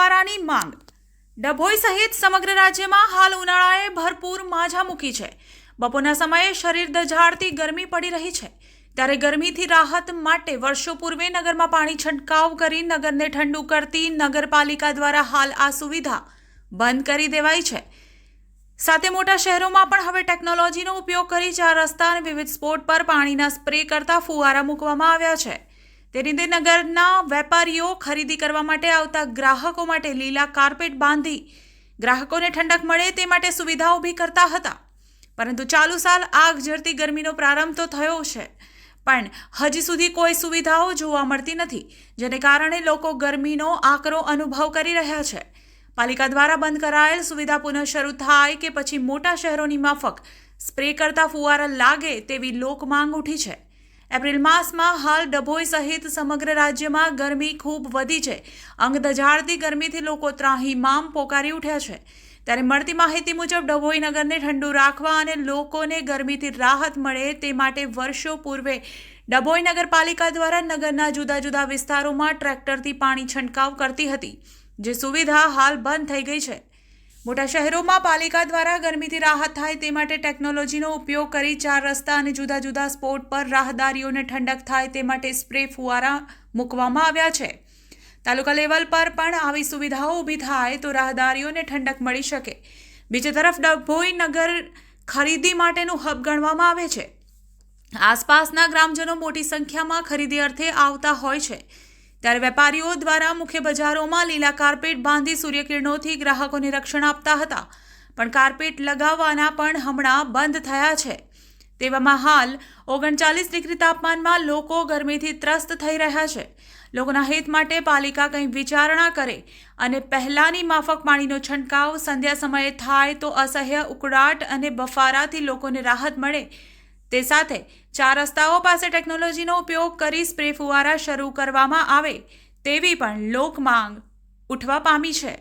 ફુવારાની માંગ। ડભોઈ સહિત સમગ્ર રાજ્યમાં હાલ ઉનાળાએ ભરપૂર માઝા મૂકી છે। બપોરના સમયે શરીર દઝાડતી ગરમી પડી રહી છે, ત્યારે ગરમીથી રાહત માટે વર્ષો પૂર્વે નગરમાં પાણી છંટકાવ કરી નગરને ઠંડુ કરતી નગરપાલિકા દ્વારા હાલ આ સુવિધા બંધ કરી દેવાઈ છે। સાથે મોટા શહેરોમાં પણ હવે ટેકનોલોજીનો ઉપયોગ કરી 4 રસ્તા અને વિવિધ સ્પોટ પર પાણીના સ્પ્રે કરતા ફુવારા મૂકવામાં આવ્યા છે। તે રીતે નગરના વેપારીઓ ખરીદી કરવા માટે આવતા ગ્રાહકો માટે લીલા કાર્પેટ બાંધી ગ્રાહકોને ઠંડક મળે તે માટે સુવિધા ઊભી કરતા હતા। પરંતુ ચાલુ સાલ આગ ઝરતી ગરમીનો પ્રારંભ તો થયો છે, પણ હજી સુધી કોઈ સુવિધાઓ જોવા મળતી નથી, જેને કારણે લોકો ગરમીનો આકરો અનુભવ કરી રહ્યા છે। પાલિકા દ્વારા બંધ કરાયેલ સુવિધા પુનઃ શરૂ થાય કે પછી મોટા શહેરોની માફક સ્પ્રે કરતા ફુવારા લાગે તેવી લોક માંગ ઉઠી છે। એપ્રિલ માસમાં હાલ ડભોઈ સહિત સમગ્ર રાજ્યમાં ગરમી ખૂબ વધી છે। અંગ દઝાડતી ગરમીથી લોકો ત્રાહિમામ પોકારી ઉઠ્યા છે। ત્યારે મળતી માહિતી મુજબ ડભોઈ નગરને ઠંડુ રાખવા અને લોકોને ગરમીથી રાહત મળે તે માટે વર્ષો પૂર્વે ડભોઈ નગરપાલિકા દ્વારા નગરના જુદા જુદા વિસ્તારોમાં ટ્રેક્ટરથી પાણી છંટકાવ કરતી હતી, જે સુવિધા હાલ બંધ થઈ ગઈ છે। મોટા શહેરોમાં પાલિકા દ્વારા ગરમીથી રાહત થાય તે માટે ટેકનોલોજીનો ઉપયોગ કરી 4 રસ્તા અને જુદા જુદા સ્પોટ પર રાહદારીઓને ઠંડક થાય તે માટે સ્પ્રે ફુવારા મૂકવામાં આવ્યા છે। તાલુકા લેવલ પર પણ આવી સુવિધાઓ ઊભી થાય તો રાહદારીઓને ઠંડક મળી શકે। બીજી તરફ ડભોઈ નગર ખરીદી માટેનું હબ ગણવામાં આવે છે। આસપાસના ગ્રામજનો મોટી સંખ્યામાં ખરીદી અર્થે આવતા હોય છે, ત્યારે વેપારીઓ દ્વારા મુખ્ય બજારોમાં લીલા કાર્પેટ બાંધી સૂર્યકિરણોથી ગ્રાહકોને રક્ષણ આપતા હતા, પણ કાર્પેટ લગાવવાના પણ હમણાં બંધ થયા છે। તેવામાં હાલ 39 ડિગ્રી તાપમાનમાં લોકો ગરમીથી ત્રસ્ત થઈ રહ્યા છે। લોકોના હિત માટે પાલિકા કંઈ વિચારણા કરે અને પહેલાની માફક પાણીનો છંટકાવ સંધ્યા સમયે થાય તો અસહ્ય ઉકળાટ અને બફારાથી લોકોને રાહત મળે। તે સાથે 4 રસ્તાઓ પાસે ટેકનોલોજીનો ઉપયોગ કરી સ્પ્રે ફુવારા શરૂ કરવામાં આવે તેવી પણ લોક માંગ ઉઠવા પામી છે।